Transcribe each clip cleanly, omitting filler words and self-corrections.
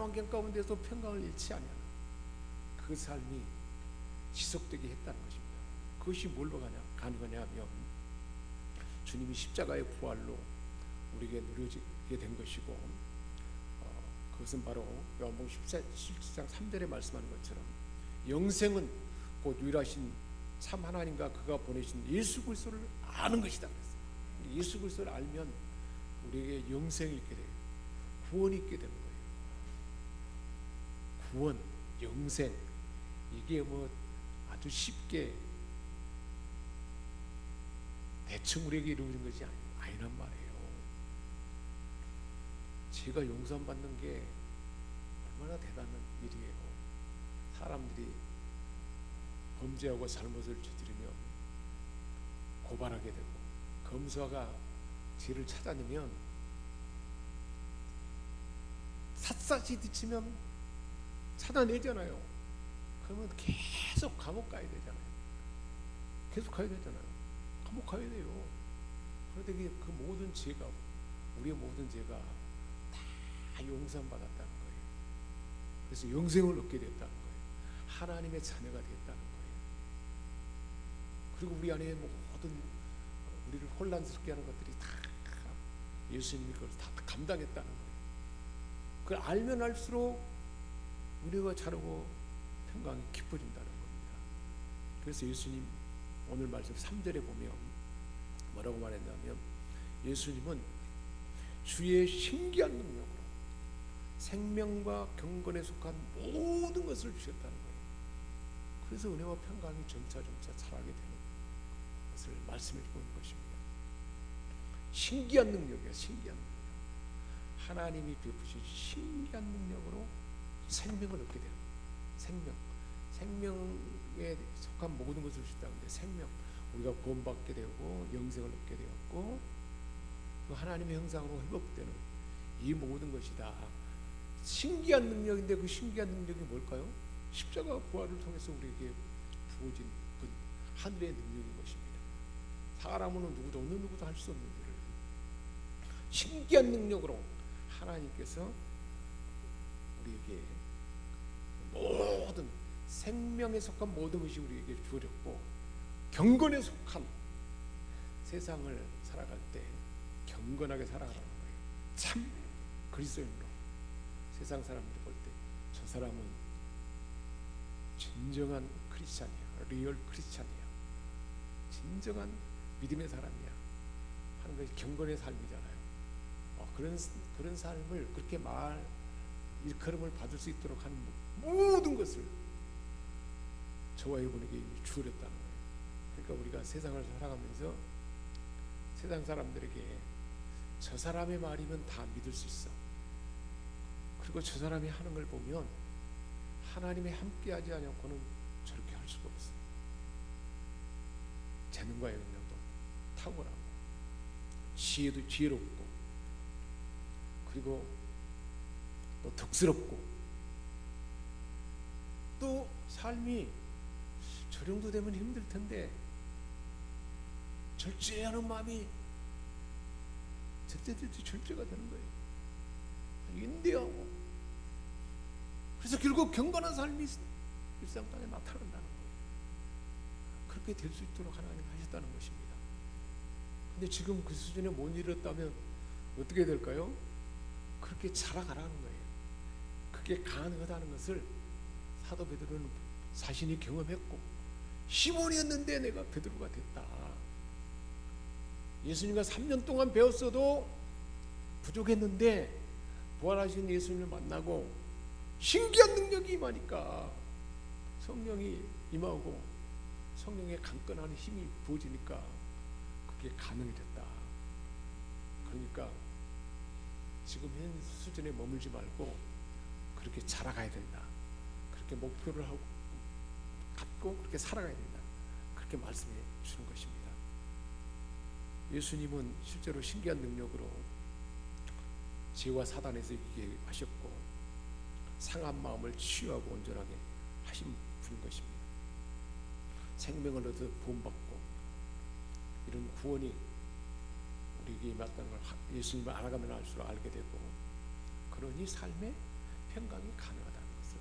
환경 가운데서 평강을 잃지 않냐. 그 삶이 지속되게 했다는 것입니다. 그것이 뭘로 가능하냐 하면 주님이 십자가의 부활로 우리에게 누려지게 된 것이고, 그것은 바로 요한복음 17장 3절에 말씀하는 것처럼 영생은 곧 유일하신 참 하나님과 그가 보내신 예수 그리스도를 아는 것이다 그랬어요. 예수 그리스도를 알면 우리에게 영생이 있게 돼요. 구원이 있게 되는 거예요. 구원, 영생, 이게 뭐 아주 쉽게 대충 우리에게 이루어진 것이 아니란 말이에요. 제가 용서받는 게 얼마나 대단한 일이에요. 사람들이 범죄하고 잘못을 저지르면 고발하게 되고, 검사가 죄를 찾아내면 샅샅이 뒤치면 찾아내잖아요. 그러면 계속 감옥 가야 되잖아요. 계속 가야 되잖아요. 감옥 가야 돼요. 그런데 그 모든 죄가, 우리의 모든 죄가 다 용서받았다는 거예요. 그래서 영생을 얻게 됐다는 거예요. 하나님의 자녀가 됐다는 거예요. 그리고 우리 안에 모든 우리를 혼란스럽게 하는 것들이 다 예수님이 그걸 다 감당했다는 거예요. 그걸 알면 알수록 은혜가 자라고 평강이 깊어진다는 겁니다. 그래서 예수님 오늘 말씀 3절에 보면 뭐라고 말했냐면, 예수님은 주의 신기한 능력으로 생명과 경건에 속한 모든 것을 주셨다는 거예요. 그래서 은혜와 평강이 점차 자라게 되는 것을 말씀해 주고 있는 것입니다. 신기한 능력이에요. 신기한 능력. 하나님이 베푸신 신기한 능력으로 생명을 얻게 되는 생명. 생명에 속한 모든 것을 주셨다는데, 생명, 우리가 구원받게 되고 영생을 얻게 되었고, 또 하나님의 형상으로 회복되는 이 모든 것이 다 신기한 능력인데, 그 신기한 능력이 뭘까요? 십자가 부활을 통해서 우리에게 부어진 그 하늘의 능력인 것입니다. 사람은 어느 누구도 할 수 없는 일을 신기한 능력으로 하나님께서 우리에게 모든 생명에 속한 모든 것이 우리에게 주어졌고, 경건에 속한 세상을 살아갈 때 경건하게 살아가라는 거예요. 참 그리스도인으로 세상 사람들이 볼 때 저 사람은 진정한 크리스찬이야, 리얼 크리스찬이야, 진정한 믿음의 사람이야 하는 것이 경건의 삶이잖아요. 그런 삶을 그렇게 일컬음을 받을 수 있도록 하는 모든 것을 저와 여러분에게 이미 주어졌다는 거예요. 그러니까 우리가 세상을 살아가면서 세상 사람들에게 저 사람의 말이면 다 믿을 수 있어. 그리고 저 사람이 하는 걸 보면 하나님이 함께하지 않고는 저렇게 할 수가 없어. 재능과 영향도 탁월하고, 지혜도 지혜롭고, 그리고 또 덕스럽고, 또 삶이 저 정도 되면 힘들 텐데 절제하는 마음이 절제가 되는 거예요. 인내하고, 그래서 결국 경건한 삶이 일상 땅에 나타난다는 거예요. 그렇게 될 수 있도록 하나님 하셨다는 것입니다. 근데 지금 그 수준에 못 이뤘다면 어떻게 될까요? 그렇게 자라가라는 거예요. 그게 가능하다는 것을 사도 베드로는 자신이 경험했고, 시몬이었는데 내가 베드로가 됐다. 예수님과 3년 동안 배웠어도 부족했는데 부활하신 예수님을 만나고 신기한 능력이 임하니까, 성령이 임하고 성령의 강건한 힘이 부어지니까 그게 가능해졌다. 그러니까 지금 현 수준에 머물지 말고 그렇게 자라가야 된다. 그렇게 목표를 하고 갖고 그렇게 살아가야 된다. 그렇게 말씀해 주는 것입니다. 예수님은 실제로 신기한 능력으로 죄와 사단에서 이기게 하셨고, 상한 마음을 치유하고 온전하게 하신 분인 것입니다. 생명을 얻어 구원받고 이런 구원이 우리에게 임했다는 걸 예수님을 알아가면 알수록 알게 되고, 그러니 삶에 평강이 가능하다는 것을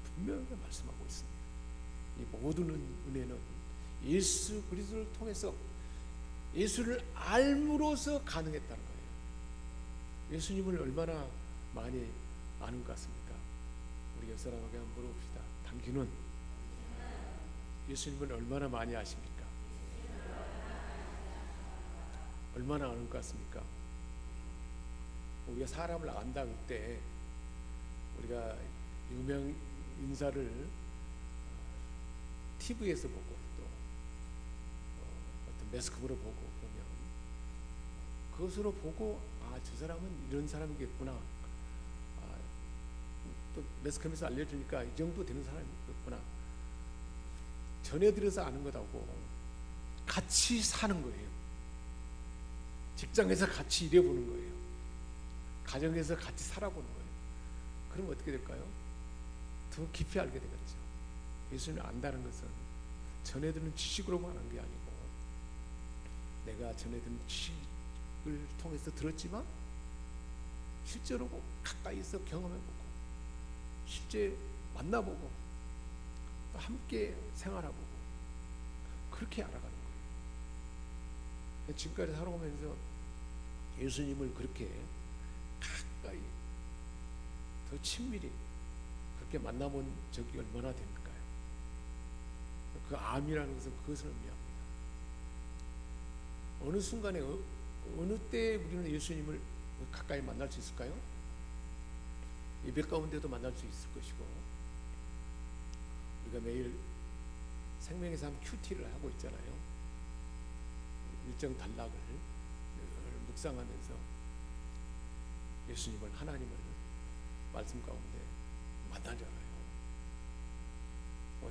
분명하게 말씀하고 있습니다. 이 모든 은혜는 예수 그리스도를 통해서 예수를 알므로서 가능했다는 거예요. 예수님을 얼마나 많이 아는 것 같습니까? 우리 옆 사람에게 한번 물어봅시다. 당신은 예수님을 얼마나 많이 아십니까? 얼마나 아는 것 같습니까? 우리가 사람을 안다 할 때 우리가 유명 인사를 TV에서 보고 또 어떤 매스컴으로 보고 그러면 그것으로 보고 저 사람은 이런 사람이겠구나. 또 매스컴에서 알려주니까 이 정도 되는 사람이겠구나. 전해드려서 아는 것하고 같이 사는 거예요. 직장에서 같이 일해보는 거예요. 가정에서 같이 살아보는 거예요. 그럼 어떻게 될까요? 더 깊이 알게 되겠죠. 예수님을 안다는 것은 전해드는 지식으로만 아는 게 아니고 내가 전해드는 지식을 통해서 들었지만 실제로 가까이서 경험해보고 실제 만나보고 또 함께 생활해보고 그렇게 알아가는 거예요. 지금까지 살아오면서 예수님을 그렇게 가까이 더 친밀히 그렇게 만나본 적이 얼마나 됩니까요? 그 암이라는 것은 그것을 의미합니다. 어느 순간에 어느 때 우리는 예수님을 가까이 만날 수 있을까요? 예배 가운데도 만날 수 있을 것이고 우리가 매일 생명의 삶 큐티를 하고 있잖아요. 일정 단락을 늘 묵상하면서 예수님을 하나님을 말씀 가운데 만나잖아요.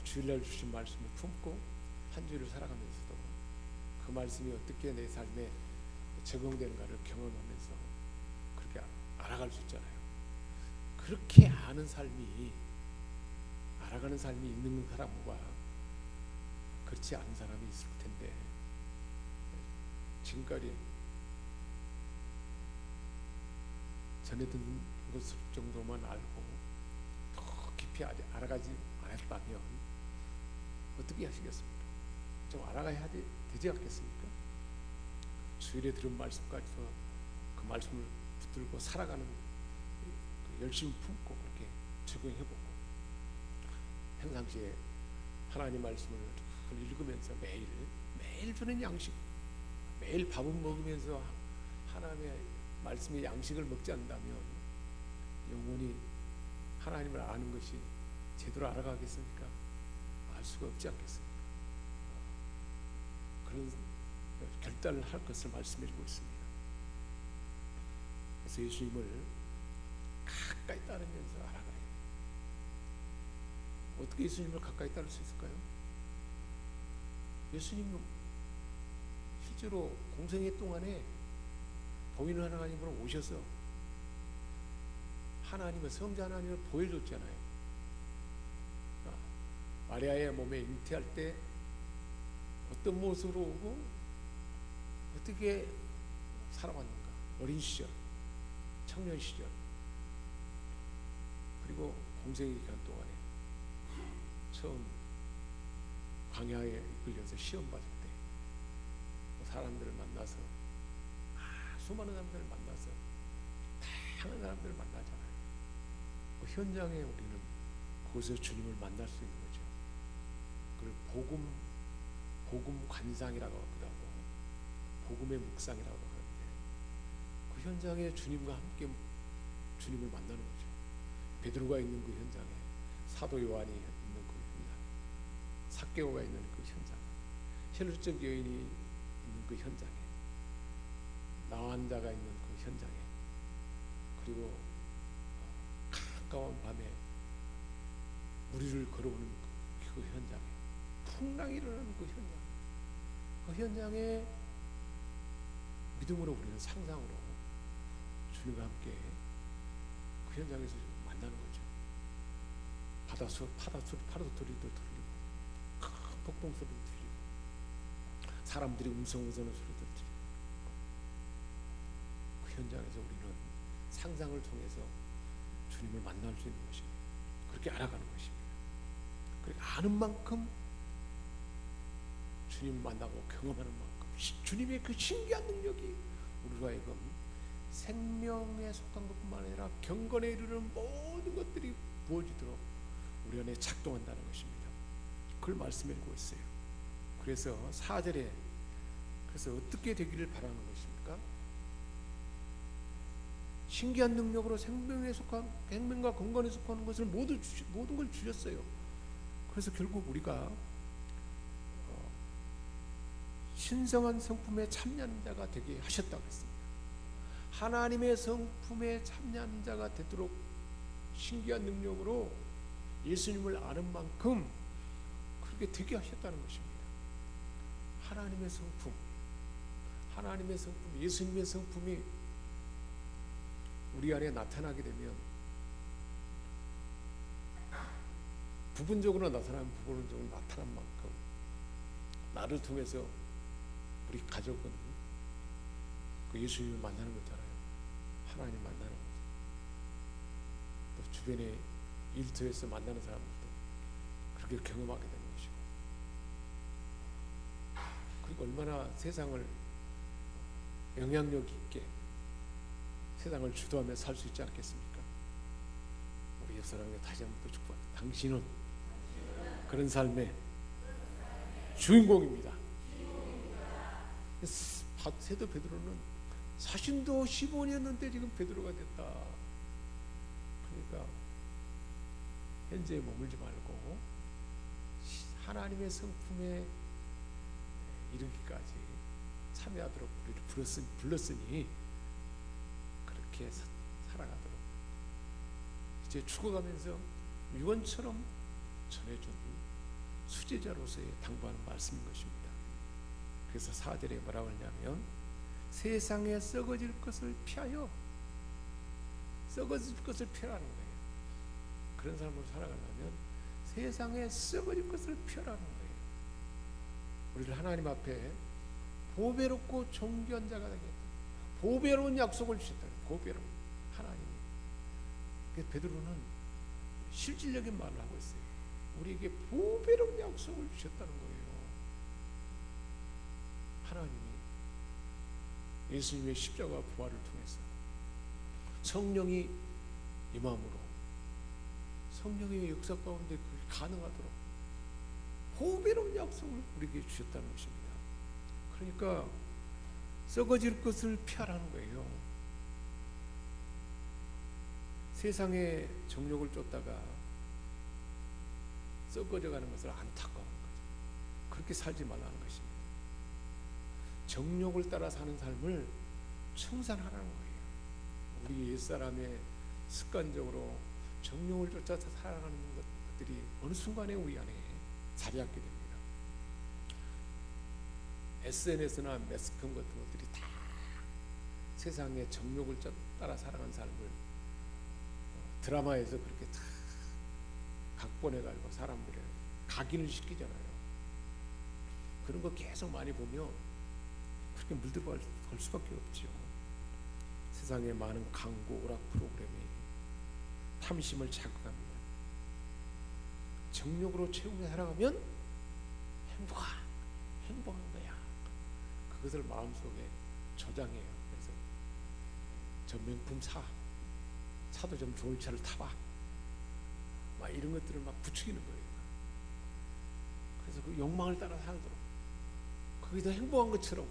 주일날 주신 말씀을 품고 한 주를 살아가면서도 그 말씀이 어떻게 내 삶에 적용되는가를 경험하면서 그렇게 알아갈 수 있잖아요. 그렇게 아는 삶이 알아가는 삶이 있는 사람과 그렇지 않은 사람이 있을 텐데 지금까지 전에 듣는 것 정도만 알고 더 깊이 알아가지 않았다면 어떻게 하시겠습니까? 좀 알아가야 되지 않겠습니까? 주일에 들은 말씀까지도 그 말씀을 붙들고 살아가는 열심히 품고 그렇게 적용해보고 평상시에 하나님 말씀을 읽으면서 매일 주는 양식 매일 밥을 먹으면서 하나님의 말씀의 양식을 먹지 않는다면 영원히 하나님을 아는 것이 제대로 알아가겠습니까? 알 수가 없지 않겠습니까? 그런 결단을 할 것을 말씀해주고 있습니다. 그래서 예수님을 가까이 따르면서 알아가야 돼요. 어떻게 예수님을 가까이 따를 수 있을까요? 예수님은 실제로 공생애 동안에 보이는 하나님으로 오셔서 하나님의 성자 하나님을 보여줬잖아요. 마리아의 몸에 잉태할 때 어떤 모습으로 오고 어떻게 살아왔는가. 어린 시절, 청년 시절, 그리고 공생의 기간 동안에 처음 광야에 이끌려서 시험 받을 때 사람들을 만나서 수많은 사람들을 만나서 다양한 사람들을 만나잖아요. 그 현장에 우리는 그곳에서 주님을 만날 수 있는 거죠. 그걸 복음 관상이라고 하기도 하고 복음의 묵상이라고 하는데 그 현장에 주님과 함께 주님을 만나는 거죠. 베드로가 있는 그 현장에 사도 요한이 있는 그 현장, 삭개오가 있는 그 현장, 혈루증 여인이 있는 그 현장에, 나환자가 있는 그 현장에, 그리고 가까운 밤에 무리를 걸어오는 그 현장에, 풍랑이 일어나는 그 현장에 믿음으로 우리는 상상으로 주님과 함께 그 현장에서 만나는 거죠. 파도 소리도 들리고 큰 폭풍 소리도 들리고 사람들이 음성음성의 소리도 들리고 그 현장에서 우리는 상상을 통해서 주님을 만날 수 있는 것입니다. 그렇게 알아가는 것입니다. 그렇게 아는 만큼 주님 만나고 경험하는 만큼 주님의 그 신기한 능력이 우리가 하여금 생명에 속한 것뿐만 아니라 경건에 이르는 모든 것들이 부어지도록 우리 안에 작동한다는 것입니다. 그걸 말씀해주고 있어요. 그래서 4절에 그래서 어떻게 되기를 바라는 것입니까? 신기한 능력으로 생명과 건강에 속하는 것을 모든 걸 주셨어요. 그래서 결국 우리가 신성한 성품에 참여하는 자가 되게 하셨다고 했습니다. 하나님의 성품에 참여하는 자가 되도록 신기한 능력으로 예수님을 아는 만큼 그렇게 되게 하셨다는 것입니다. 하나님의 성품, 예수님의 성품이 우리 안에 나타나게 되면 부분적으로 나타나면 부분적으로 나타난 만큼 나를 통해서 우리 가족은 그 예수님을 만나는 거잖아요. 하나님 만나는 거죠. 또 주변에 일터에서 만나는 사람들도 그렇게 경험하게 되는 것이고, 그리고 얼마나 세상을 영향력 있게 세상을 주도하며 살 수 있지 않겠습니까? 우리 옆 사람에게 다시 한번 또 축복합니다. 당신은 그런 삶의 주인공입니다. 사도 베드로는 사신도 15년인데 지금 베드로가 됐다. 그러니까 현재에 머물지 말고 하나님의 성품에 이르기까지 참여하도록 우리를 불렀으니 그렇게 살아가도록 이제 죽어가면서 유언처럼 전해준 수제자로서의 당부하는 말씀인 것입니다. 그래서 4절에 뭐라고 하냐면 세상에 썩어질 것을 피하여 썩어질 것을 피하라는 거예요. 그런 삶으로 살아가려면 세상에 썩어질 것을 피하라는 거예요. 우리를 하나님 앞에 보배롭고 존귀한 자가 되겠다. 보배로운 약속을 주셨다. 보배로운 하나님이. 그래서 베드로는 실질적인 말을 하고 있어요. 우리에게 보배로운 약속을 주셨다는 거예요. 하나님이 예수님의 십자가 부활을 통해서 성령이 임함으로 성령의 역사 가운데 그게 가능하도록 보배로운 약속을 우리에게 주셨다는 것입니다. 그러니까 썩어질 것을 피하라는 거예요. 세상의 정욕을 쫓다가 썩어져가는 것을 안타까워하는 거죠. 그렇게 살지 말라는 것입니다. 정욕을 따라 사는 삶을 청산하라는 거예요. 우리 옛사람의 습관적으로 정욕을 쫓아서 살아가는 것들이 어느 순간에 우리 안에 자리 잡게 됩니다. SNS나 매스컴 같은 것들이 다 세상의 정욕을 따라 살아가는 삶을 드라마에서 그렇게 다 각본해가지고 사람들을 각인을 시키잖아요. 그런 거 계속 많이 보면 그렇게 물들어갈 수밖에 없죠. 세상에 많은 광고, 오락 프로그램이 탐심을 자극합니다. 정욕으로 채우며 살아가면 행복한 거야. 그것을 마음속에 저장해요. 그래서 저 명품 차도 좀 좋은 차를 타봐. 막 이런 것들을 막 부추기는 거예요. 그래서 그 욕망을 따라 살도록 그게 더 행복한 것처럼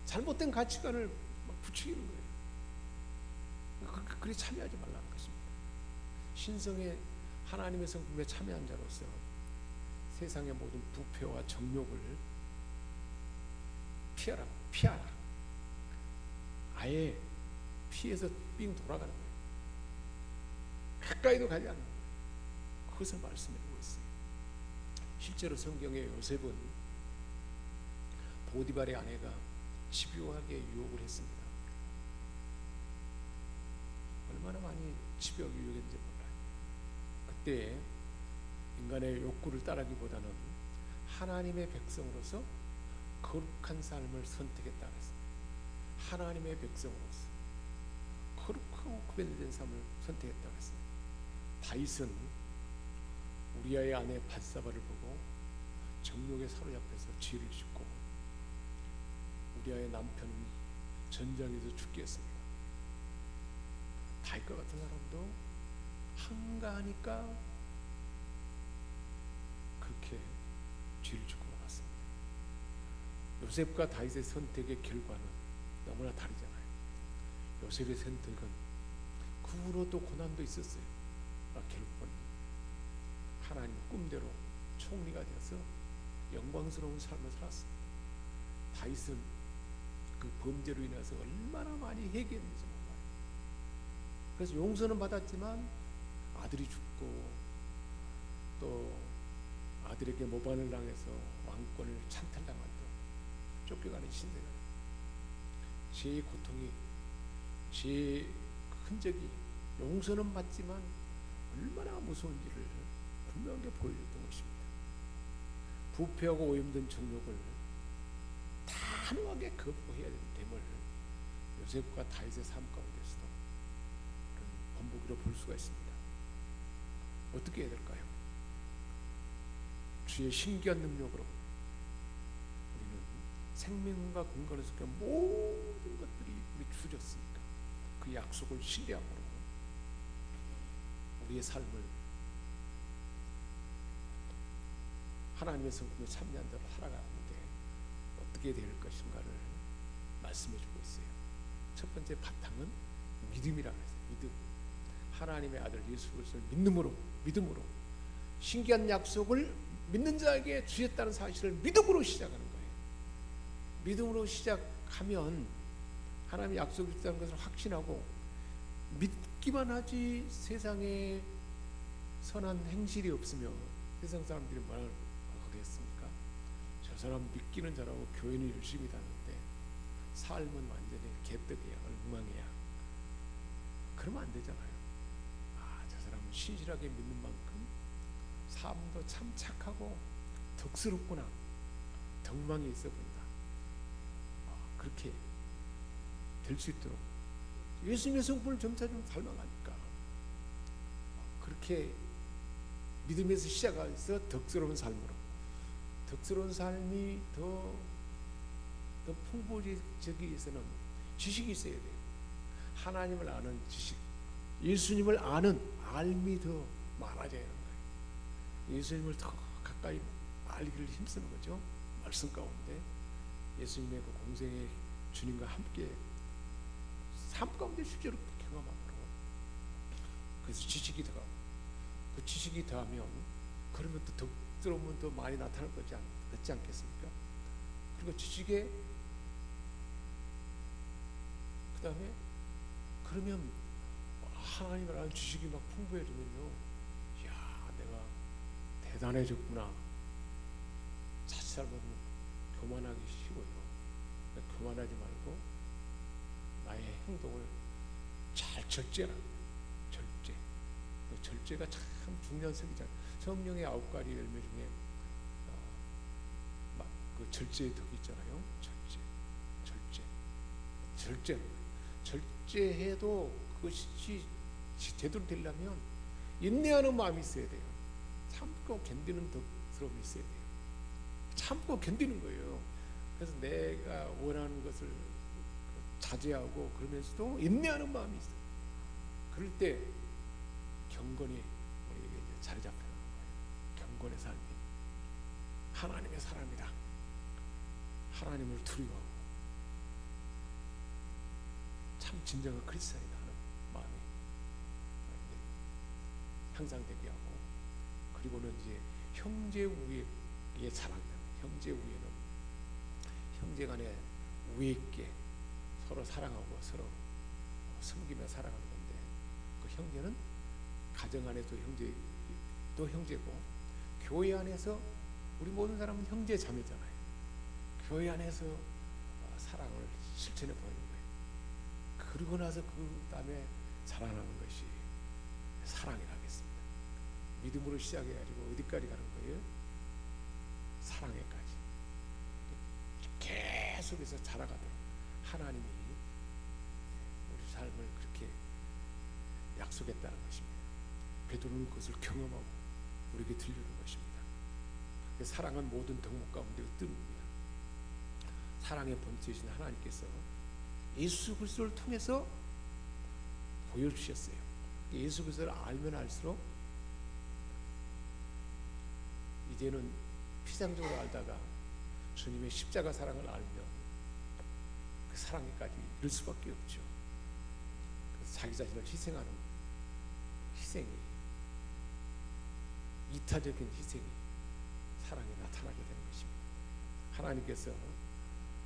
잘못된 가치관을 막 부추기는 거예요. 그래 참여하지 말라는 것입니다. 신성의 하나님의 성품에 참여한 자로서 세상의 모든 부패와 정욕을 피하라. 아예 피해서 삥 돌아가는 거예요. 가까이도 가지 않는 거예요. 그것을 말씀해주고 있어요. 실제로 성경의 요셉은 보디발의 아내가 집요하게 유혹을 했습니다. 얼마나 많이 집요하게 유혹했는지 몰라요. 그때 인간의 욕구를 따르기보다는 하나님의 백성으로서 거룩한 삶을 선택했다고 했습니다. 하나님의 백성으로서 착하고 구별된 삶을 선택했다고 했습니다. 다윗은 우리아의 아내 밧사바를 보고 정욕에 사로잡혀서 죄를 짓고 우리아의 남편은 전장에서 죽게 했습니다. 다윗과 같은 사람도 한가하니까 그렇게 죄를 짓고 말았습니다. 요셉과 다윗의 선택의 결과는 너무나 다르잖아요. 요셉의 선택은 그 후로 또 고난도 있었어요. 결국은 하나님 꿈대로 총리가 되어서 영광스러운 삶을 살았습니다. 다윗은 그 범죄로 인해서 얼마나 많이 회개했는지 몰라요. 그래서 용서는 받았지만 아들이 죽고 또 아들에게 모반을 당해서 왕권을 찬탈당하고 쫓겨가는 신세가 죄의 고통이, 죄의 흔적이 용서는 받지만 얼마나 무서운지를 분명하게 보여줬던 것입니다. 부패하고 오염된 정욕을 단호하게 거부해야 됨을 요셉과 다윗의 삶 가운데서도 그런 본보기로 볼 수가 있습니다. 어떻게 해야 될까요? 주의 신기한 능력으로 우리는 생명과 공간을 속에 모든 것들이 우리 주셨으니까 그 약속을 신뢰함으로 우리의 삶을 하나님의 성품에 참여한 대로 살아가는데 어떻게 될 것인가를 말씀해주고 있어요. 첫 번째 바탕은 믿음이라고 했어요. 믿음. 하나님의 아들 예수 그리스도를 믿음으로 신기한 약속을 믿는 자에게 주셨다는 사실을 믿음으로 시작하는 거예요. 믿음으로 시작하면 하나님의 약속이 있다는 것을 확신하고 믿기만 하지 세상에 선한 행실이 없으면 세상 사람들이 뭐라고 하겠습니까? 저 사람 믿기는 잘하고 교회는 열심히 다니는데 삶은 완전히 개떡이야, 엉망이야. 그러면 안 되잖아요. 저 사람은 신실하게 믿는 만큼 삶도 참 착하고 덕스럽구나, 덕망이 있어 보인다. 그렇게 될 수 있도록 예수님의 성품을 점차 좀 닮아가니까 그렇게 믿음에서 시작해서 덕스러운 삶으로, 덕스러운 삶이 더 풍부해지기 위해서는 지식이 있어야 돼요. 하나님을 아는 지식, 예수님을 아는 알미 더 많아져야 하는 거예요. 예수님을 더 가까이 알기를 힘쓰는 거죠. 말씀 가운데 예수님의 그 공생의 주님과 함께 삶 가운데 실제로 경험함으로, 그래서 지식이 더하고 그 지식이 더하면 그러면 또 덕스러움은 더 많이 나타날 거지 않겠습니까? 그리고 지식에 그 다음에 그러면 하나님을 아는 지식이 막 풍부해지면요, 이야, 내가 대단해졌구나. 자칫 잘못하면 교만하기 쉬워요. 교만하지 말고 나의 행동을 잘 절제하라. 절제. 절제가 참 중요한 성이잖아요. 성령의 9가지 열매 중에 그 절제의 덕이 있잖아요. 절제. 절제해도 그것이 제대로 되려면 인내하는 마음이 있어야 돼요. 참고 견디는 덕스러움이 있어야 돼요. 참고 견디는 거예요. 그래서 내가 원하는 것을 자제하고 그러면서도 인내하는 마음이 있어요. 그럴 때 경건이 우리에게 이제 자리 잡히는 거예요. 경건의 삶이 하나님의 사람이다. 하나님을 두려워하고 참 진정한 그리스도인이다 하는 마음이 향상되게 하고, 그리고는 이제 형제 우애에 자랑되는, 형제 우애는 형제 간에 우애 있게 서로 사랑하고 서로 섬기며 살아가는 건데, 그 형제는 가정 안에도 형제고 교회 안에서 우리 모든 사람은 형제 자매잖아요. 교회 안에서 사랑을 실천해 보이는 거예요. 그러고 나서 그 다음에 자라나는 것이 사랑이라겠습니다. 믿음으로 시작해가지고 어디까지 가는 거예요? 사랑에까지 계속해서 자라가도록 하나님이 우리 삶을 그렇게 약속했다는 것입니다. 베드로는 그것을 경험하고 우리에게 들려주는 것입니다. 사랑은 모든 덕목 가운데 뜸입니다. 사랑의 본체이신 하나님께서 예수 그리스도를 통해서 보여주셨어요. 예수 그리스도를 알면 알수록 이제는 피상적으로 알다가 주님의 십자가 사랑을 알면 그 사랑에까지 이를 수밖에 없죠. 그래서 자기 자신을 희생하는 희생이, 이타적인 희생이 사랑에 나타나게 되는 것입니다. 하나님께서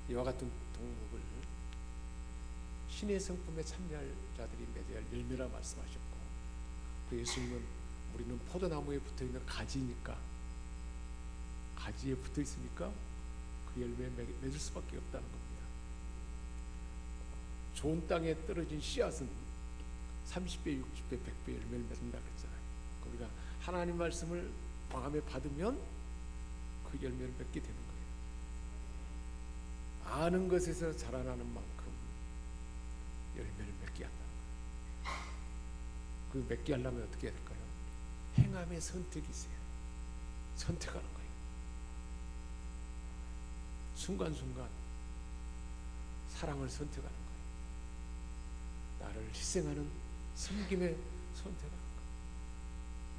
이와 같은 덕목을 신의 성품에 참여할 자들이 맺어야 할 열매라 말씀하셨고, 그 예수님은 우리는 포도나무에 붙어있는 가지니까, 가지에 붙어있으니까 그 열매에 맺을 수밖에 없다는 겁니다. 좋은 땅에 떨어진 씨앗은 30배, 60배, 100배 열매를 맺는다 그랬잖아요. 우리가 하나님 말씀을 마음에 받으면 그 열매를 맺게 되는 거예요. 아는 것에서 자라나는 만큼 열매를 맺게 한다는 거예요. 그 맺게 하려면 어떻게 해야 될까요? 행함의 선택이 있어요. 선택하는 거예요. 순간순간 사랑을 선택하는 거예요. 나를 희생하는 섬김에 선택하는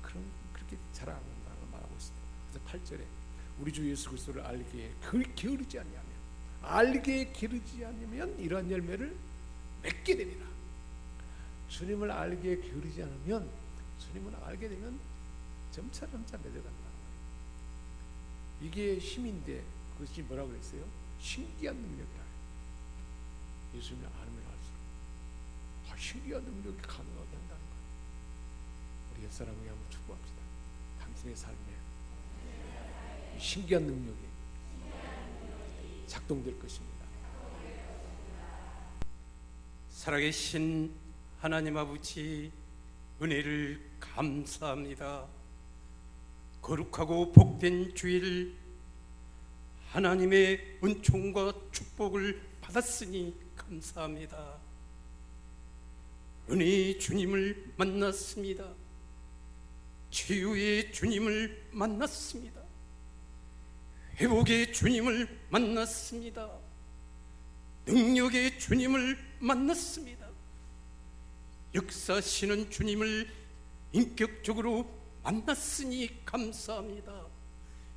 거예요. 그렇게 자라는다고 말하고 있습니다. 그래서 8절에 우리 주 예수 그리스도를 알기에 게으르지 않으면 이러한 열매를 맺게 되리라. 주님을 알기에 게으르지 않으면, 주님을 알게 되면 점차 맺어간다는 거예요. 이게 힘인데 그것이 뭐라고 그랬어요? 신기한 능력이라. 예수님을 알면 알수록 신기한 능력이 가능하게 한다는 거예요. 우리 옆사람에게 한번 축복합시다. 당신의 삶에 이 신기한 능력이 작동될 것입니다. 살아계신 하나님 아버지, 은혜를 감사합니다. 거룩하고 복된 주일, 하나님의 은총과 축복을 받았으니 감사합니다. 은혜의 주님을 만났습니다. 치유의 주님을 만났습니다. 회복의 주님을 만났습니다. 능력의 주님을 만났습니다. 역사하시는 주님을 인격적으로 만났으니 감사합니다.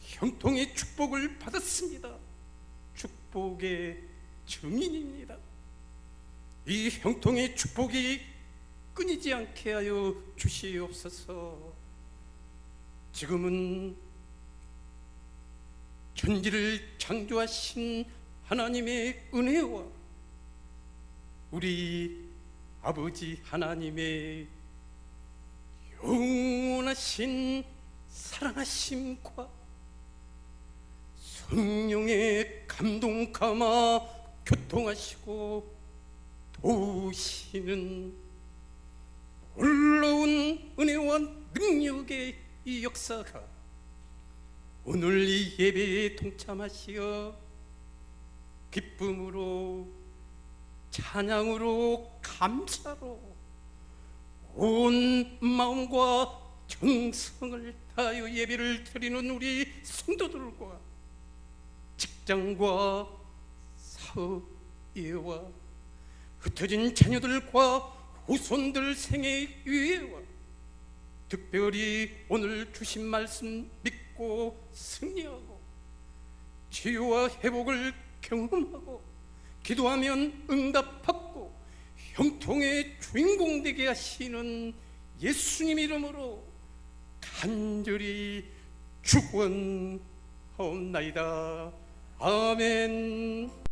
형통의 축복을 받았습니다. 축복의 증인입니다. 이 형통의 축복이 끊이지 않게 하여 주시옵소서. 지금은 천지를 창조하신 하나님의 은혜와 우리 아버지 하나님의 영원하신 사랑하심과 성령의 감동 감화 교통하시고 도우시는 놀라운 은혜와 능력의 이 역사가 오늘 이 예배에 동참하시어 기쁨으로, 찬양으로, 감사로 온 마음과 정성을 다하여 예배를 드리는 우리 성도들과 직장과 사업예와 흩어진 자녀들과 후손들 생애 유예와 특별히 오늘 주신 말씀 믿고 승리하고 치유와 회복을 경험하고 기도하면 응답받고 형통의 주인공 되게 하시는 예수님 이름으로 간절히 축원하옵나이다. 아멘.